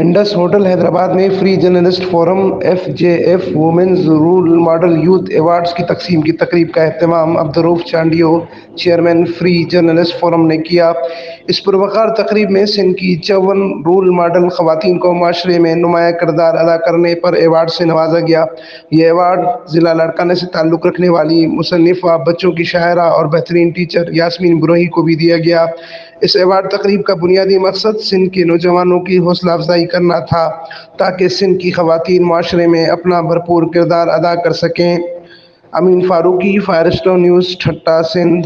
Indus hotel Hyderabad में free journalist forum FJF women's role model youth awards की तकसीम की तकरीब का अहतमाम Abdurrauf Chandio chairman free journalist forum ने किया। इस पुरवकार तकरीब में सिंध की 54 रोल मॉडल खवातीन को माशरे में नुमाया किरदार अदा करने पर एवार्ड से नवाजा गया। ये एवार्ड ज़िला लाड़काना से ताल्लुक़ रखने वाली मुसन्निफ़ा, बच्चों की शायरा और बेहतरीन टीचर यास्मीन बुरही को भी दिया गया। इस एवार्ड तकरीब का बुनियादी मकसद सिंध के नौजवानों की हौसला अफजाई करना था ताकि सिंध की खवातीन माशरे में अपना भरपूर किरदार अदा कर सकें। अमीन फारूकी, फायर स्टोन न्यूज़, ठट्टा, सिंध।